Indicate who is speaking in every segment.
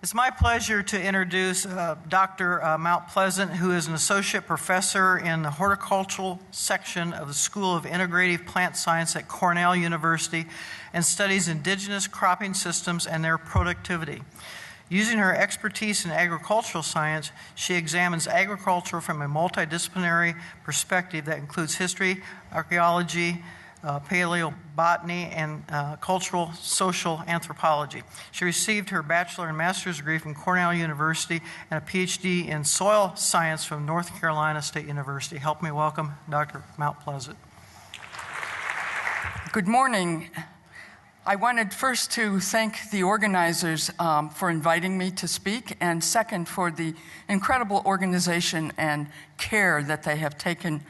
Speaker 1: It's my pleasure to introduce Dr. Mount Pleasant, who is an associate professor in the horticultural section of the School of Integrative Plant Science at Cornell University and studies indigenous cropping systems and their productivity. Using her expertise in agricultural science, she examines agriculture from a multidisciplinary perspective that includes history, archaeology, paleobotany, and cultural social anthropology. She received her bachelor and master's degree from Cornell University and a PhD in soil science from North Carolina State University. Help me welcome Dr. Mount Pleasant.
Speaker 2: Good morning. I wanted first to thank the organizers for inviting me to speak, and second for the incredible organization and care that they have taken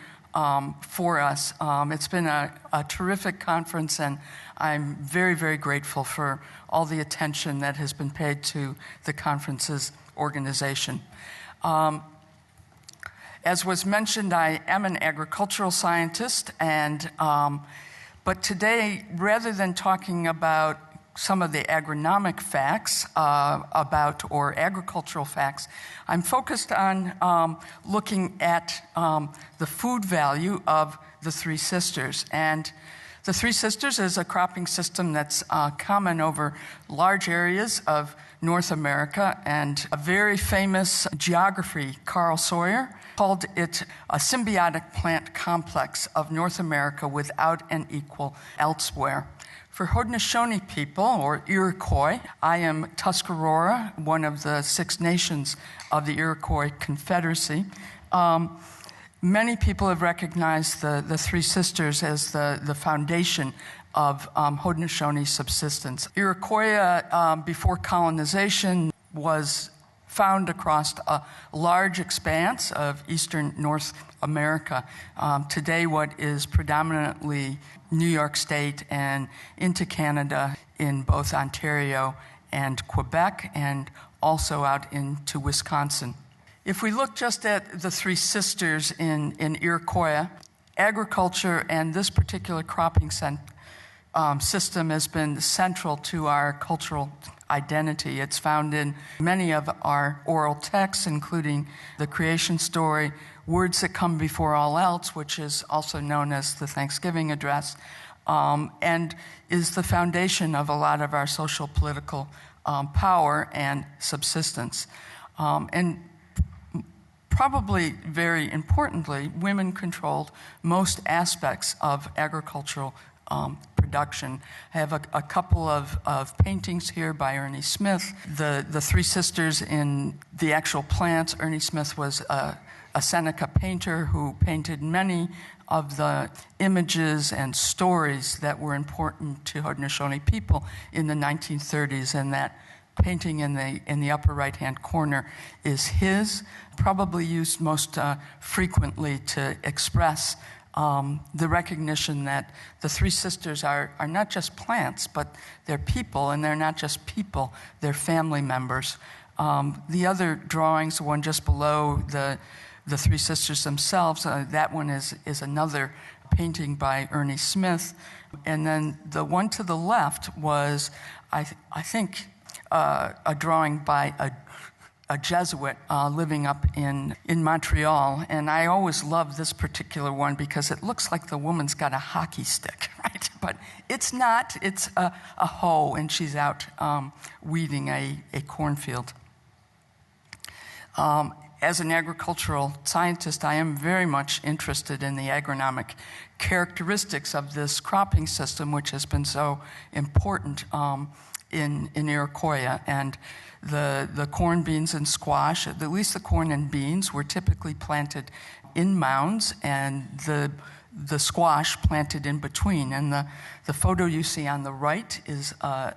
Speaker 2: for us. It's been a terrific conference, and I'm very, very grateful for all the attention that has been paid to the conference's organization. As was mentioned, I am an agricultural scientist, and but today, rather than talking about some of the agronomic facts or agricultural facts, I'm focused on looking at the food value of the Three Sisters. And the Three Sisters is a cropping system that's common over large areas of North America, and a very famous geographer, Carl Sawyer, called it a symbiotic plant complex of North America without an equal elsewhere. For Haudenosaunee people, or Iroquois, I am Tuscarora, one of the 6 nations of the Iroquois Confederacy. Many people have recognized the Three Sisters as the foundation of Haudenosaunee subsistence. Iroquois, before colonization, was found across a large expanse of eastern North America. Today, what is predominantly New York State and into Canada in both Ontario and Quebec, and also out into Wisconsin. If we look just at the Three Sisters in Iroquois, agriculture and this particular cropping system has been central to our cultural identity. It's found in many of our oral texts, including the creation story, Words That Come Before All Else, which is also known as the Thanksgiving Address, and is the foundation of a lot of our social political power and subsistence. And probably very importantly, women controlled most aspects of agricultural production. I have a couple of paintings here by Ernie Smith. The Three Sisters in the actual plants. Ernie Smith was a Seneca painter who painted many of the images and stories that were important to Haudenosaunee people in the 1930s, and that painting in the upper right-hand corner is his, probably used most frequently to express the recognition that the Three Sisters are not just plants, but they're people, and they're not just people, they're family members. The other drawings, the one just below the Three Sisters themselves, that one is another painting by Ernie Smith. And then the one to the left was, I think, a drawing by a Jesuit living up in Montreal. And I always love this particular one because it looks like the woman's got a hockey stick, right? But it's not. It's a hoe, and she's out weeding a cornfield. As an agricultural scientist, I am very much interested in the agronomic characteristics of this cropping system, which has been so important in Iroquois. And the corn, beans, and squash, at least the corn and beans, were typically planted in mounds, and the squash planted in between. And the photo you see on the right is a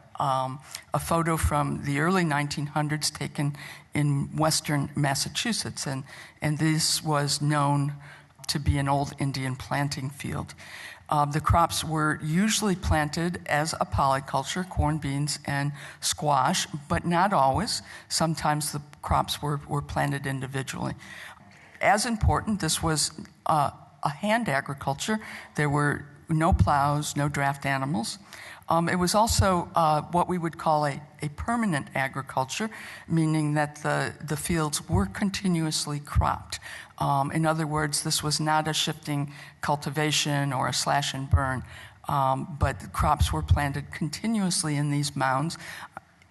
Speaker 2: photo from the early 1900s taken in western Massachusetts, and this was known to be an old Indian planting field. The crops were usually planted as a polyculture, corn, beans, and squash, but not always. Sometimes the crops were planted individually. As important, this was a hand agriculture. There were no plows, no draft animals. It was also what we would call a permanent agriculture, meaning that the fields were continuously cropped. In other words, this was not a shifting cultivation or a slash and burn, but crops were planted continuously in these mounds,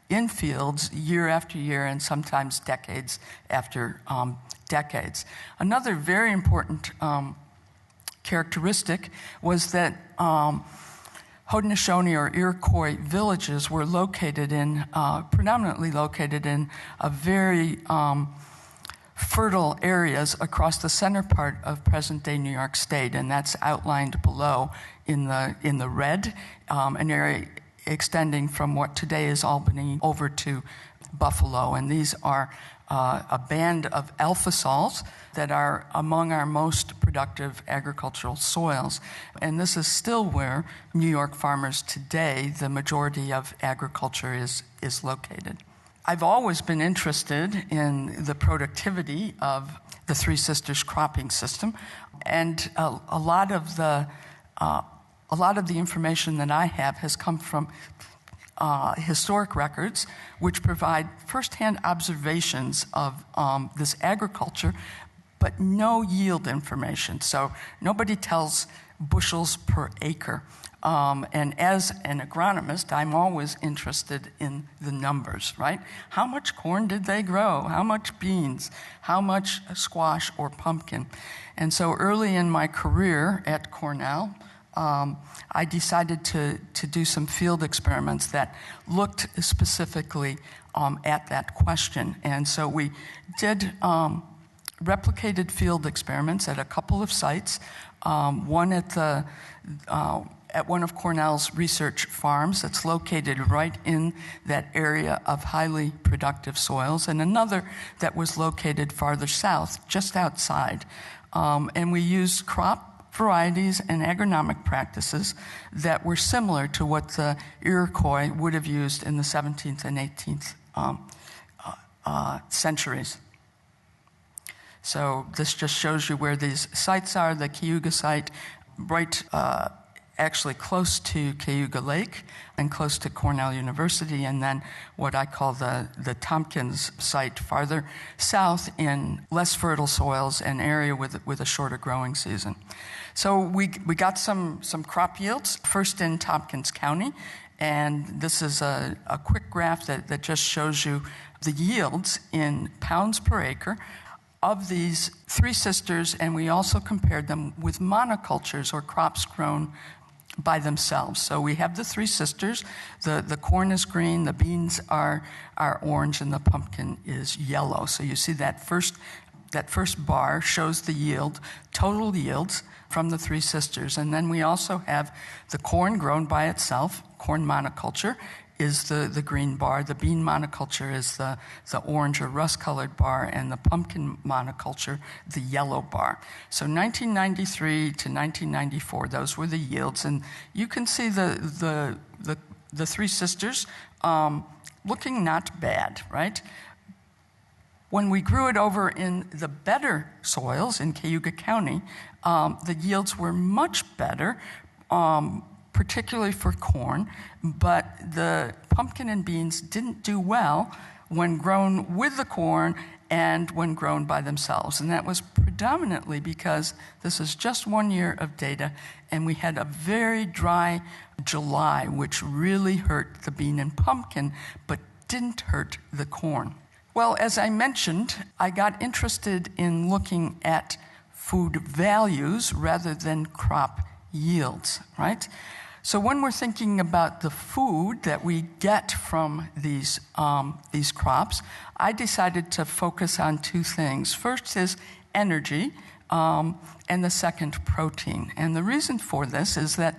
Speaker 2: in fields, year after year, and sometimes decades after decades. Another very important characteristic was that Haudenosaunee or Iroquois villages were predominantly located in a very fertile areas across the center part of present-day New York State, and that's outlined below in the red, an area extending from what today is Albany over to Buffalo. And these are a band of alpha sols that are among our most productive agricultural soils. And this is still where New York farmers today, the majority of agriculture is located. I've always been interested in the productivity of the Three Sisters cropping system, and a lot of the information that I have has come from historic records, which provide firsthand observations of this agriculture, but no yield information. So nobody tells bushels per acre. And as an agronomist, I'm always interested in the numbers, right? How much corn did they grow? How much beans? How much squash or pumpkin? And so early in my career at Cornell, I decided to do some field experiments that looked specifically at that question. And so we did replicated field experiments at a couple of sites, one at one of Cornell's research farms that's located right in that area of highly productive soils, and another that was located farther south, just outside. And we used crop varieties and agronomic practices that were similar to what the Iroquois would have used in the 17th and 18th centuries. So this just shows you where these sites are. The Cayuga site, right actually close to Cayuga Lake and close to Cornell University, and then what I call the Tompkins site farther south in less fertile soils, an area with a shorter growing season. So we got some crop yields, first in Tompkins County, and this is a quick graph that just shows you the yields in pounds per acre of these Three Sisters, and we also compared them with monocultures or crops grown by themselves. So we have the Three Sisters. The corn is green, the beans are orange, and the pumpkin is yellow. So you see that first bar shows the yield, total yields from the Three Sisters. And then we also have the corn grown by itself, corn monoculture, is the green bar. The bean monoculture is the orange or rust-colored bar, and the pumpkin monoculture, the yellow bar. So 1993 to 1994, those were the yields. And you can see the Three Sisters looking not bad, right? When we grew it over in the better soils in Cayuga County, the yields were much better, particularly for corn, but the pumpkin and beans didn't do well when grown with the corn and when grown by themselves. And that was predominantly because this is just 1 year of data, and we had a very dry July, which really hurt the bean and pumpkin, but didn't hurt the corn. Well, as I mentioned, I got interested in looking at food values rather than crop yields, right? So when we're thinking about the food that we get from these crops, I decided to focus on two things. First is energy, and the second, protein. And the reason for this is that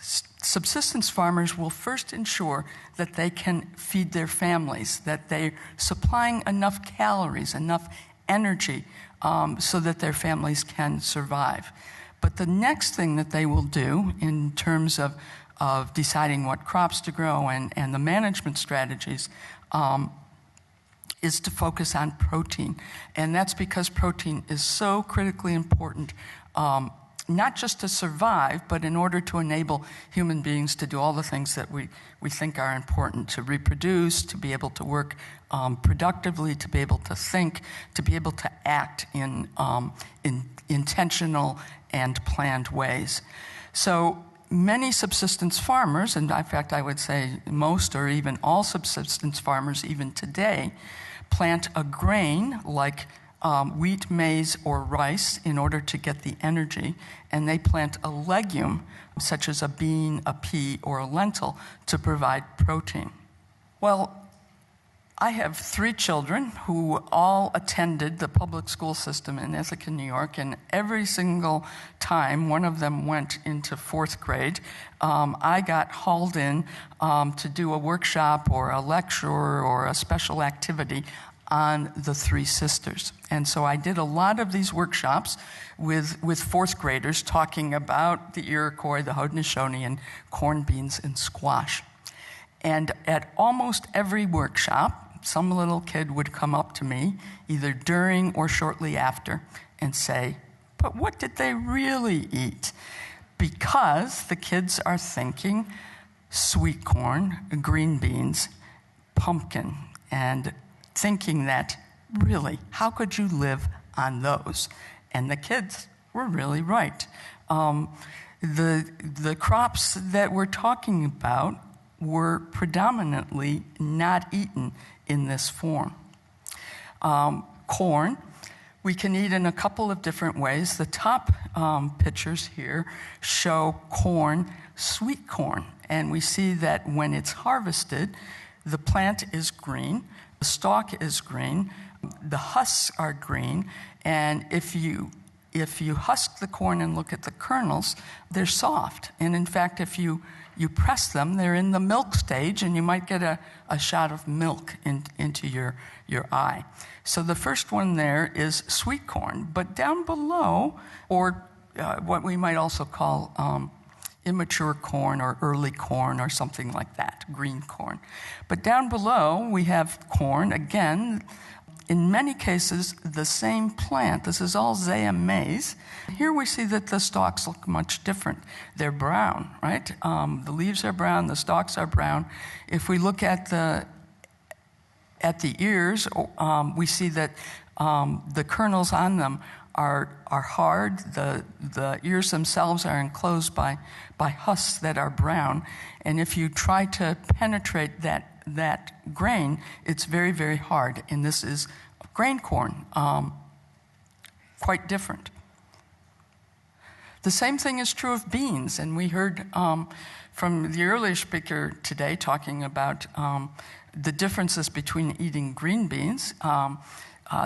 Speaker 2: subsistence farmers will first ensure that they can feed their families, that they're supplying enough calories, enough energy, so that their families can survive. But the next thing that they will do in terms of deciding what crops to grow and the management strategies is to focus on protein. And that's because protein is so critically important not just to survive, but in order to enable human beings to do all the things that we think are important, to reproduce, to be able to work productively, to be able to think, to be able to act in intentional and planned ways. So many subsistence farmers, and in fact I would say most or even all subsistence farmers even today, plant a grain like wheat, maize, or rice in order to get the energy, and they plant a legume such as a bean, a pea, or a lentil to provide protein. Well, I have 3 children who all attended the public school system in Ithaca, New York, and every single time one of them went into 4th grade, I got hauled in to do a workshop or a lecture or a special activity on the 3 sisters. And so I did a lot of these workshops with 4th graders talking about the Iroquois, the Haudenosaunee, and corn, beans, and squash. And at almost every workshop, some little kid would come up to me, either during or shortly after, and say, "But what did they really eat?" Because the kids are thinking sweet corn, green beans, pumpkin, and thinking that, really, how could you live on those? And the kids were really right. The crops that we're talking about were predominantly not eaten in this form. Corn, we can eat in a couple of different ways. The top pictures here show corn, sweet corn, and we see that when it's harvested, the plant is green, the stalk is green, the husks are green, and if you husk the corn and look at the kernels, they're soft. And in fact, if you press them, they're in the milk stage, and you might get a shot of milk into your eye. So the first one there is sweet corn, but down below, or what we might also call immature corn or early corn or something like that, green corn. But down below, we have corn, again, in many cases, the same plant. This is all Zea maize. Here we see that the stalks look much different. They're brown, right? The leaves are brown, the stalks are brown. If we look at the ears, we see that the kernels on them are hard. The ears themselves are enclosed by husks that are brown. And if you try to penetrate that grain, it's very, very hard. And this is grain corn, quite different. The same thing is true of beans. And we heard from the earlier speaker today talking about the differences between eating green beans.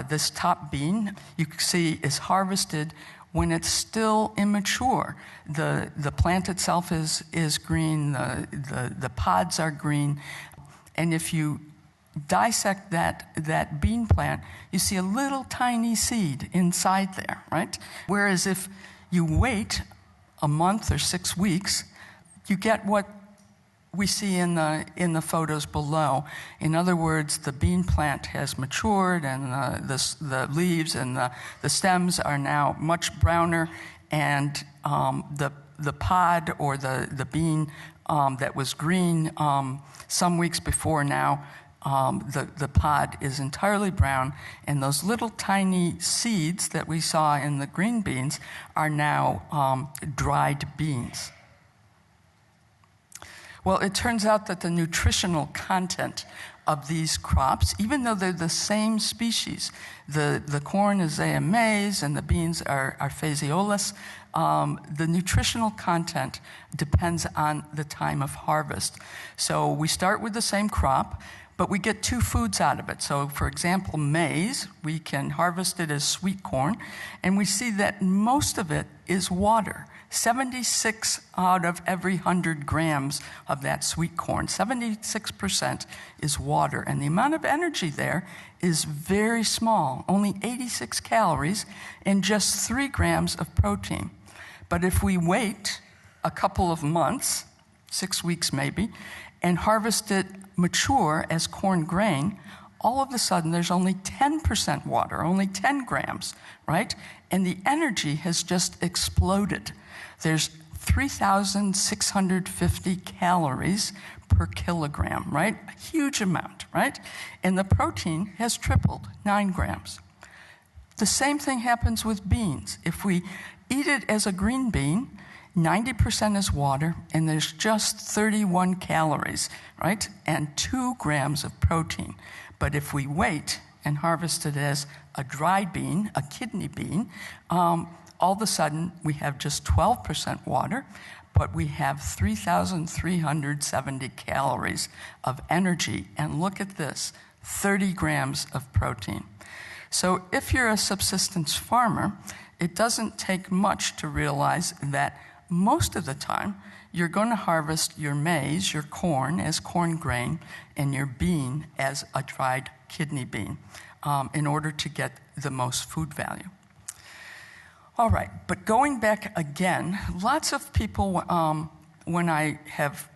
Speaker 2: This top bean, you can see, is harvested when it's still immature. The plant itself is green, the pods are green, and if you dissect that bean plant, you see a little tiny seed inside there, right? Whereas if you wait a month or 6 weeks, you get what we see in the photos below. In other words, the bean plant has matured, and the leaves and the stems are now much browner, and the pod or the bean that was green some weeks before now, the pod is entirely brown, and those little tiny seeds that we saw in the green beans are now dried beans. Well, it turns out that the nutritional content of these crops, even though they're the same species, the corn is Zea maize and the beans are Phaseolus, the nutritional content depends on the time of harvest. So we start with the same crop, but we get 2 foods out of it. So, for example, maize, we can harvest it as sweet corn, and we see that most of it is water. 76 out of every 100 grams of that sweet corn, 76% is water. And the amount of energy there is very small, only 86 calories and just 3 grams of protein. But if we wait a couple of months, 6 weeks maybe, and harvest it mature as corn grain, all of a sudden there's only 10% water, only 10 grams, right? And the energy has just exploded. There's 3,650 calories per kilogram, right? A huge amount, right? And the protein has tripled, 9 grams. The same thing happens with beans. If we eat it as a green bean, 90% is water, and there's just 31 calories, right? And 2 grams of protein. But if we wait and harvest it as a dry bean, a kidney bean, all of a sudden we have just 12% water, but we have 3,370 calories of energy. And look at this, 30 grams of protein. So if you're a subsistence farmer, it doesn't take much to realize that most of the time you're going to harvest your maize, your corn, as corn grain, and your bean as a dried kidney bean in order to get the most food value. All right, but going back again, lots of people, when I have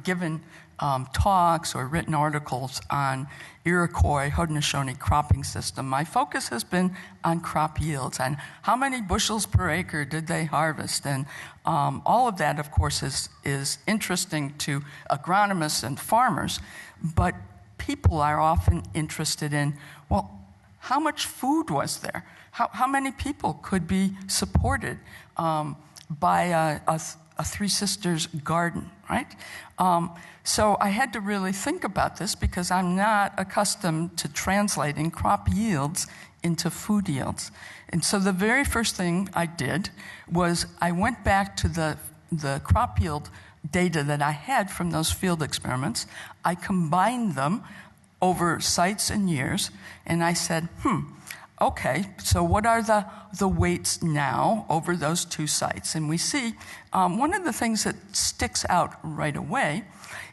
Speaker 2: given talks or written articles on Iroquois Haudenosaunee cropping system, my focus has been on crop yields and how many bushels per acre did they harvest. And all of that, of course, is interesting to agronomists and farmers, but people are often interested in, well, how much food was there? How many people could be supported by a Three Sisters garden, right? So I had to really think about this because I'm not accustomed to translating crop yields into food yields. And so the very first thing I did was I went back to the crop yield data that I had from those field experiments. I combined them over sites and years, and I said, okay, so what are the weights now over those 2 sites? And we see one of the things that sticks out right away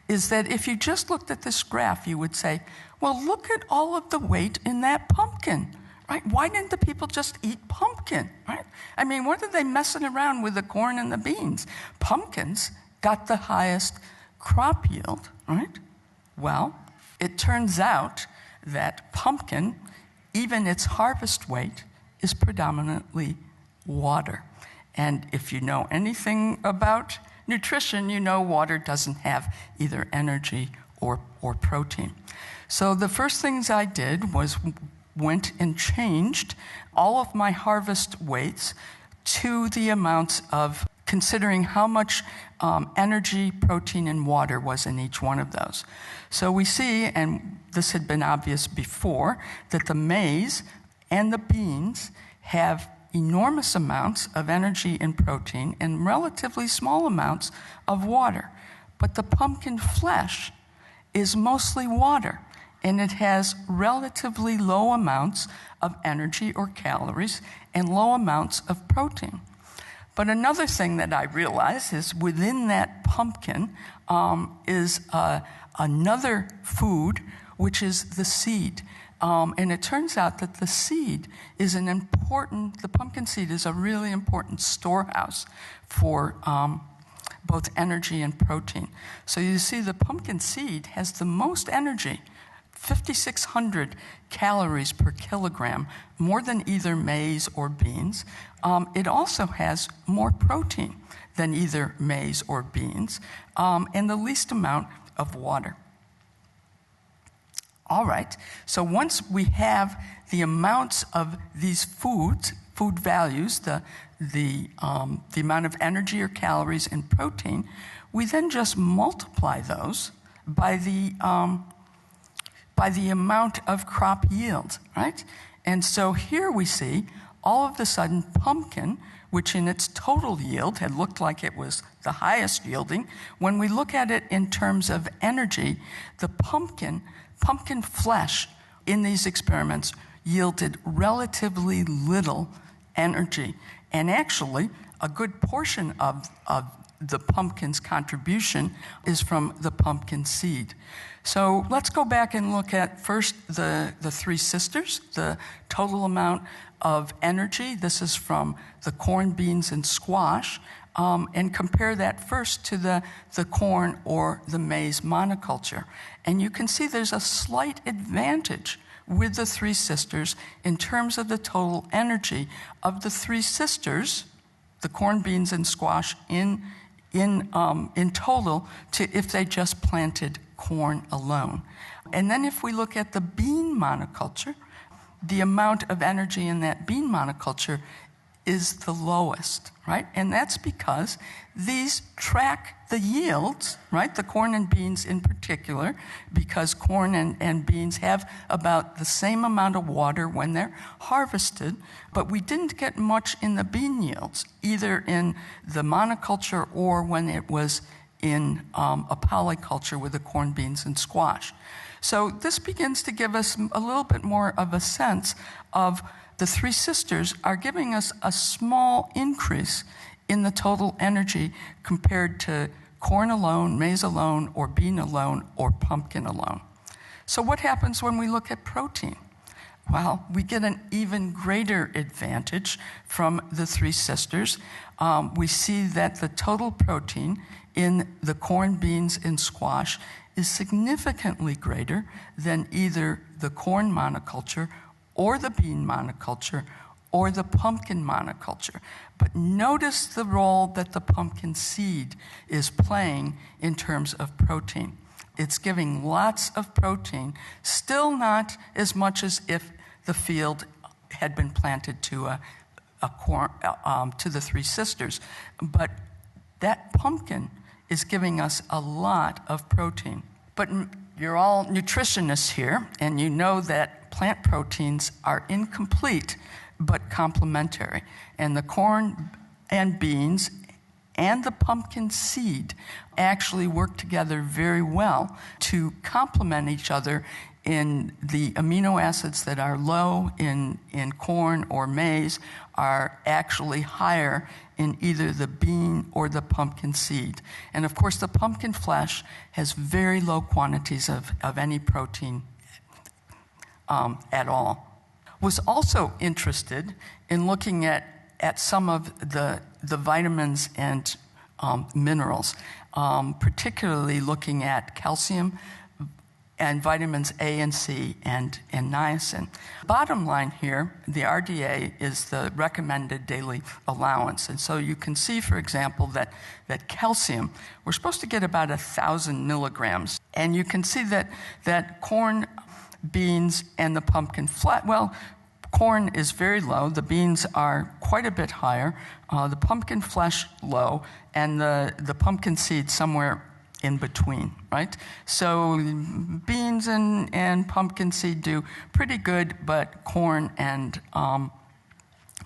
Speaker 2: is that if you just looked at this graph, you would say, well, look at all of the weight in that pumpkin, right? Why didn't the people just eat pumpkin, right? I mean, what are they messing around with the corn and the beans? Pumpkins got the highest crop yield, right? Well, it turns out that pumpkin, even its harvest weight, is predominantly water. And if you know anything about nutrition, you know water doesn't have either energy or protein. So the first things I did was went and changed all of my harvest weights to the amounts of considering how much energy, protein, and water was in each one of those. So we see, and this had been obvious before, that the maize and the beans have enormous amounts of energy and protein and relatively small amounts of water. But the pumpkin flesh is mostly water, and it has relatively low amounts of energy or calories and low amounts of protein. But another thing that I realized is within that pumpkin is another food, which is the seed. And it turns out that the seed is the pumpkin seed is a really important storehouse for both energy and protein. So you see the pumpkin seed has the most energy, 5,600 calories per kilogram, more than either maize or beans. It also has more protein than either maize or beans, and the least amount of water. All right, so once we have the amounts of these food values, the amount of energy or calories and protein, we then just multiply those by the amount of crop yield, right? And so here we see all of a sudden pumpkin, which in its total yield had looked like it was the highest yielding, when we look at it in terms of energy, the pumpkin flesh in these experiments yielded relatively little energy. And actually, a good portion of the pumpkin's contribution is from the pumpkin seed. So let's go back and look at first the Three Sisters, the total amount of energy. This is from the corn, beans, and squash. And compare that first to the corn or the maize monoculture. And you can see there's a slight advantage with the three sisters in terms of the total energy of the three sisters, the corn, beans, and squash in total, to if they just planted corn alone. And then if we look at the bean monoculture, the amount of energy in that bean monoculture is the lowest, right? And that's because these track the yields, right? The corn and beans in particular, because corn and beans have about the same amount of water when they're harvested, but we didn't get much in the bean yields, either in the monoculture or when it was in a polyculture with the corn, beans, and squash. So this begins to give us a little bit more of a sense of the three sisters are giving us a small increase in the total energy compared to corn alone, maize alone, or bean alone, or pumpkin alone. So what happens when we look at protein? Well, we get an even greater advantage from the three sisters. We see that the total protein in the corn, beans, and squash is significantly greater than either the corn monoculture or the bean monoculture or the pumpkin monoculture. But notice the role that the pumpkin seed is playing in terms of protein. It's giving lots of protein, still not as much as if the field had been planted to to the three sisters. But that pumpkin is giving us a lot of protein. But you're all nutritionists here, and you know that plant proteins are incomplete but complementary. And the corn and beans and the pumpkin seed actually work together very well to complement each other in the amino acids that are low in corn or maize are actually higher in either the bean or the pumpkin seed. And of course, the pumpkin flesh has very low quantities of any protein at all. Was also interested in looking at some of the vitamins and minerals, particularly looking at calcium and vitamins A and C and niacin. Bottom line here, the RDA is the recommended daily allowance. And so you can see, for example, that calcium, we're supposed to get about 1,000 milligrams. And you can see that corn, beans, and the pumpkin flesh, well, corn is very low, the beans are quite a bit higher, the pumpkin flesh low, and the pumpkin seed somewhere in between, right? So beans and pumpkin seed do pretty good, but corn and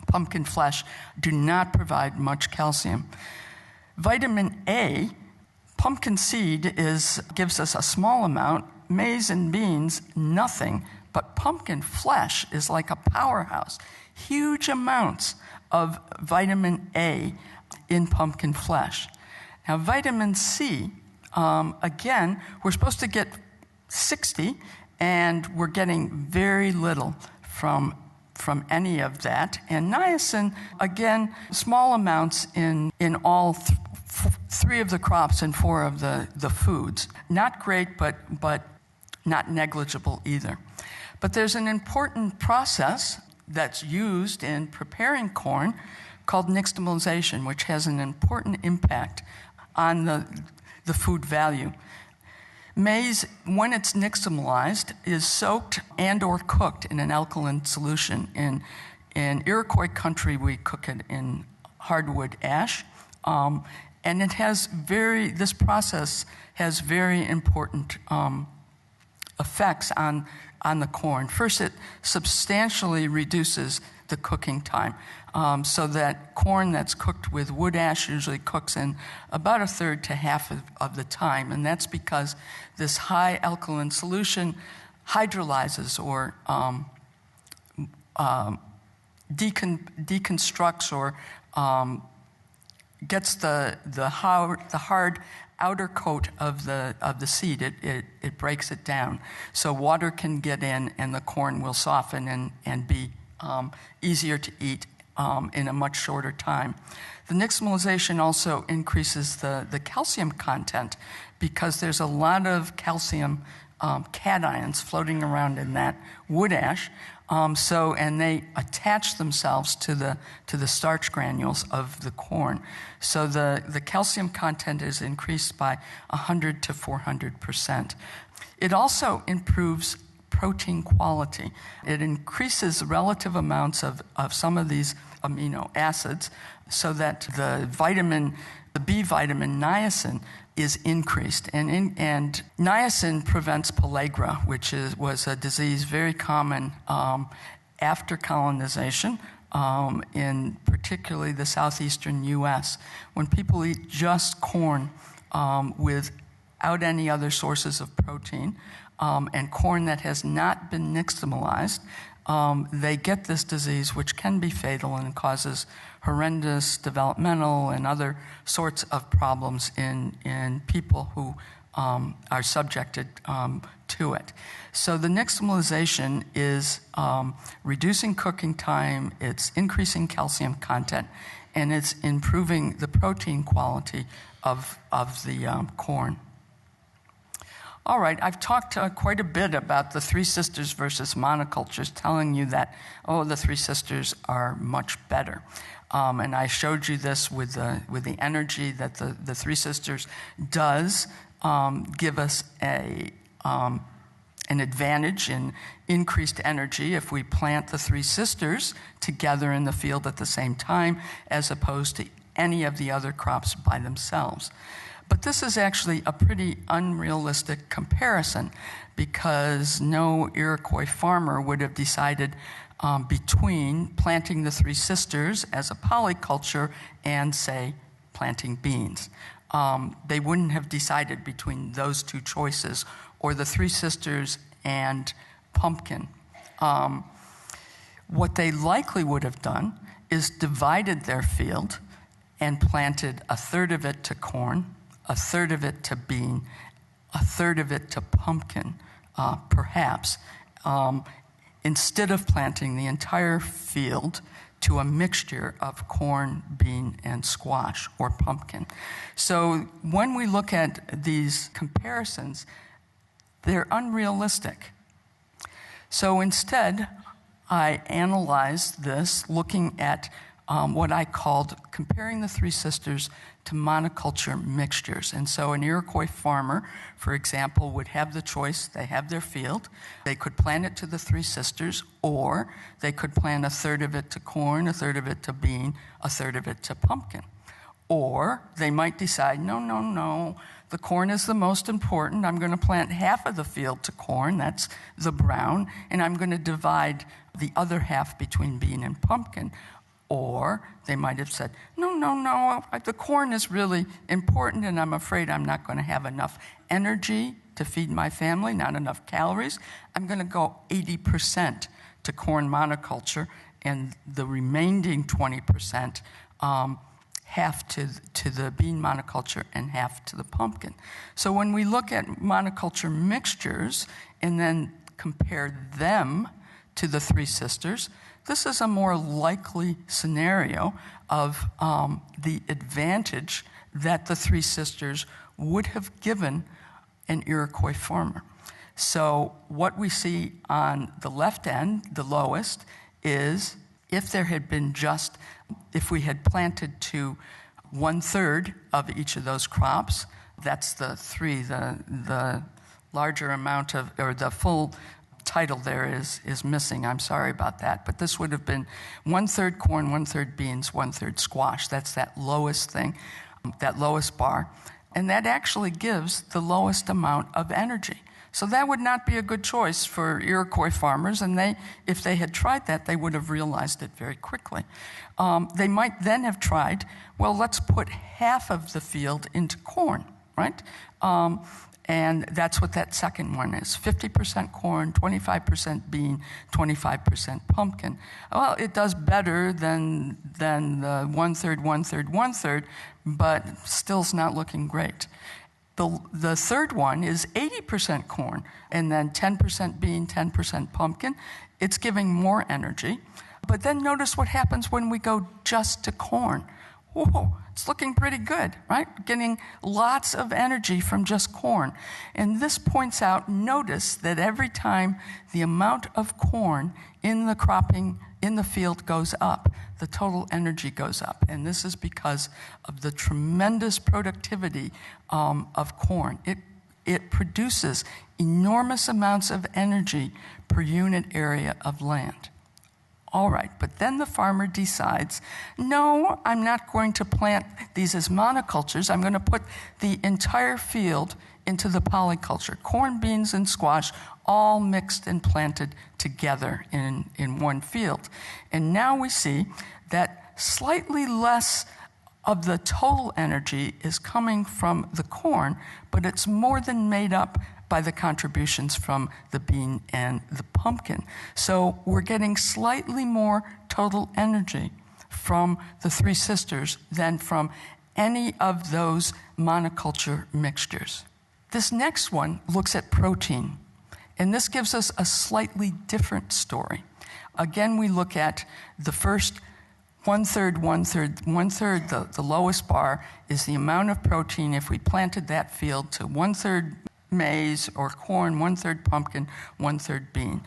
Speaker 2: pumpkin flesh do not provide much calcium. Vitamin A, pumpkin seed gives us a small amount, maize and beans, nothing, but pumpkin flesh is like a powerhouse. Huge amounts of vitamin A in pumpkin flesh. Now, vitamin C, again, we're supposed to get 60, and we're getting very little from any of that. And niacin, again, small amounts in all three of the crops and four of the foods. Not great, but not negligible either. But there's an important process that's used in preparing corn called nixtamalization, which has an important impact on the food value. Maize, when it's nixtamalized, is soaked and or cooked in an alkaline solution. In Iroquois country, we cook it in hardwood ash. And this process has very important effects on the corn. First, it substantially reduces the cooking time, so that corn that's cooked with wood ash usually cooks in about a third to half of the time, and that's because this high alkaline solution hydrolyzes or deconstructs or gets the hard outer coat of the seed. It breaks it down, so water can get in and the corn will soften and be easier to eat in a much shorter time. The nixtamalization also increases the calcium content because there's a lot of calcium cations floating around in that wood ash. And they attach themselves to the starch granules of the corn. So the calcium content is increased by 100 to 400%. It also improves protein quality. It increases relative amounts of some of these amino acids so that the B vitamin niacin is increased. And niacin prevents pellagra, which was a disease very common after colonization in particularly the southeastern U.S. When people eat just corn without any other sources of protein, and corn that has not been nixtamalized, they get this disease, which can be fatal and causes horrendous developmental and other sorts of problems in people who are subjected to it. So the nixtamalization is reducing cooking time, it's increasing calcium content, and it's improving the protein quality of the corn. All right, I've talked quite a bit about the Three Sisters versus monocultures, telling you that, the Three Sisters are much better. And I showed you this with the energy that the Three Sisters does give us an advantage in increased energy if we plant the Three Sisters together in the field at the same time, as opposed to any of the other crops by themselves. But this is actually a pretty unrealistic comparison because no Iroquois farmer would have decided between planting the Three Sisters as a polyculture and, say, planting beans. They wouldn't have decided between those two choices, or the Three Sisters and pumpkin. What they likely would have done is divided their field and planted a third of it to corn, a third of it to bean, a third of it to pumpkin, perhaps, instead of planting the entire field to a mixture of corn, bean, and squash or pumpkin. So when we look at these comparisons, they're unrealistic. So instead, I analyzed this looking at what I called comparing the Three Sisters to monoculture mixtures. And so an Iroquois farmer, for example, would have the choice. They have their field. They could plant it to the Three Sisters, or they could plant a third of it to corn, a third of it to bean, a third of it to pumpkin. Or they might decide, no, the corn is the most important. I'm going to plant half of the field to corn, that's the brown, and I'm going to divide the other half between bean and pumpkin. Or they might have said, no, the corn is really important, and I'm afraid I'm not going to have enough energy to feed my family, not enough calories. I'm going to go 80% to corn monoculture, and the remaining 20% half to the bean monoculture and half to the pumpkin. So when we look at monoculture mixtures and then compare them to the Three Sisters, this is a more likely scenario of the advantage that the Three Sisters would have given an Iroquois farmer. So what we see on the left end, the lowest, is if we had planted to 1/3 of each of those crops, that's the larger amount of, or the full title there is missing. I'm sorry about that. But this would have been 1/3 corn, 1/3 beans, 1/3 squash. That's that lowest thing, that lowest bar. And that actually gives the lowest amount of energy. So that would not be a good choice for Iroquois farmers, and if they had tried that, they would have realized it very quickly. They might then have tried, let's put half of the field into corn, right? And that's what that second one is, 50% corn, 25% bean, 25% pumpkin. Well, it does better than the 1/3, 1/3, 1/3, but still's not looking great. The third one is 80% corn, and then 10% bean, 10% pumpkin. It's giving more energy, But then notice what happens when we go just to corn. Whoa, it's looking pretty good, right? Getting lots of energy from just corn. And this points out, notice that every time the amount of corn in the cropping in the field goes up, the total energy goes up. And this is because of the tremendous productivity of corn. It produces enormous amounts of energy per unit area of land. All right, but then the farmer decides, no, I'm not going to plant these as monocultures. I'm going to put the entire field into the polyculture. Corn, beans, and squash all mixed and planted together in one field. And now we see that slightly less of the total energy is coming from the corn, but it's more than made up by the contributions from the bean and the pumpkin. So we're getting slightly more total energy from the three sisters than from any of those monoculture mixtures. This next one looks at protein, and this gives us a slightly different story. Again, we look at the first one-third, the lowest bar is the amount of protein if we planted that field to one-third maize or corn, one-third pumpkin, one-third bean.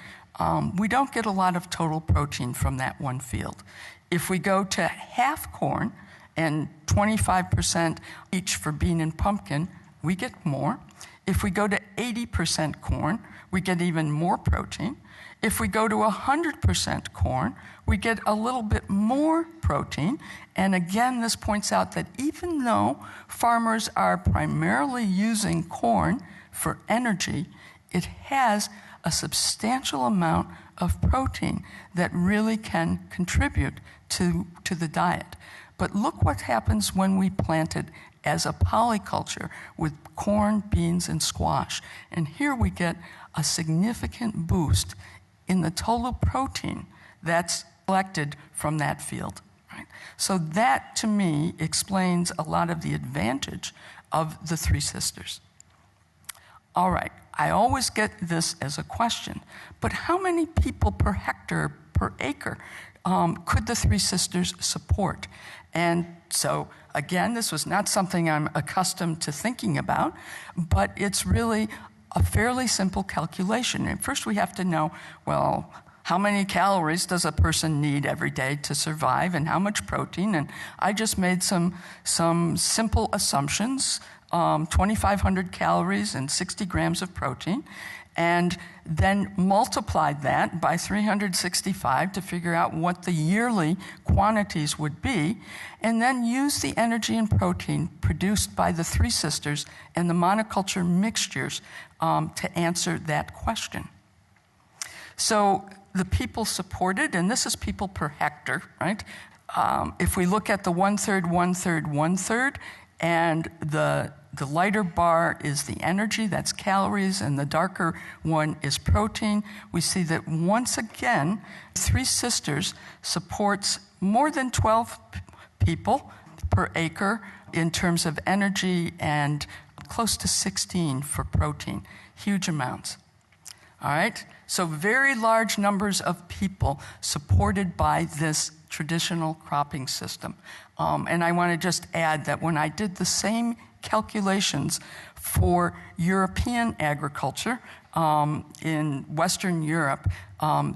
Speaker 2: We don't get a lot of total protein from that one field. If we go to half corn and 25% each for bean and pumpkin, we get more. If we go to 80% corn, we get even more protein. If we go to 100% corn, we get a little bit more protein. And again, this points out that even though farmers are primarily using corn for energy, it has a substantial amount of protein that really can contribute to the diet. But look what happens when we plant it as a polyculture with corn, beans, and squash. And here we get a significant boost in the total protein that's collected from that field. Right? So that, to me, explains a lot of the advantage of the three sisters. All right, I always get this as a question, but how many people per hectare, per acre, could the three sisters support? And so, again, this was not something I'm accustomed to thinking about, but it's really a fairly simple calculation. And first we have to know, well, how many calories does a person need every day to survive and how much protein? And I just made some simple assumptions, 2,500 calories and 60 grams of protein, and then multiplied that by 365 to figure out what the yearly quantities would be, and then use the energy and protein produced by the three sisters and the monoculture mixtures to answer that question. So the people supported, and this is people per hectare, right? If we look at the one-third, and the lighter bar is the energy, that's calories, and the darker one is protein, we see that once again, Three Sisters supports more than 12 people per acre in terms of energy and close to 16 for protein, huge amounts. All right, so very large numbers of people supported by this traditional cropping system. And I want to just add that when I did the same calculations for European agriculture in Western Europe,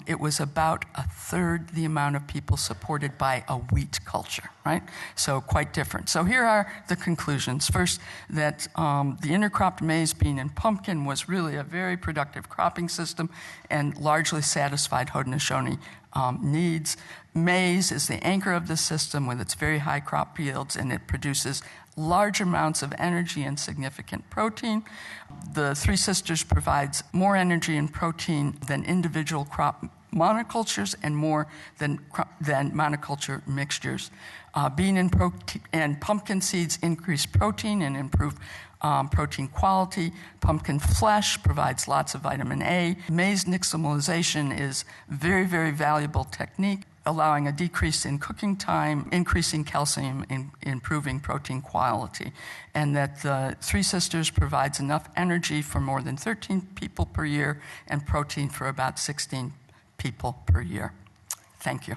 Speaker 2: it was about a third the amount of people supported by a wheat culture, right? So quite different. So here are the conclusions. First, that the intercropped maize, bean, and pumpkin was really a very productive cropping system and largely satisfied Haudenosaunee needs. Maize is the anchor of the system with its very high crop yields, and it produces large amounts of energy and significant protein. The Three Sisters provides more energy and protein than individual crop monocultures and more than monoculture mixtures. Bean and pumpkin seeds increase protein and improve protein quality. Pumpkin flesh provides lots of vitamin A. Maize nixtamalization is very, very valuable technique, allowing a decrease in cooking time, increasing calcium, and improving protein quality. And that the Three Sisters provides enough energy for more than 13 people per year and protein for about 16 people per year. Thank you.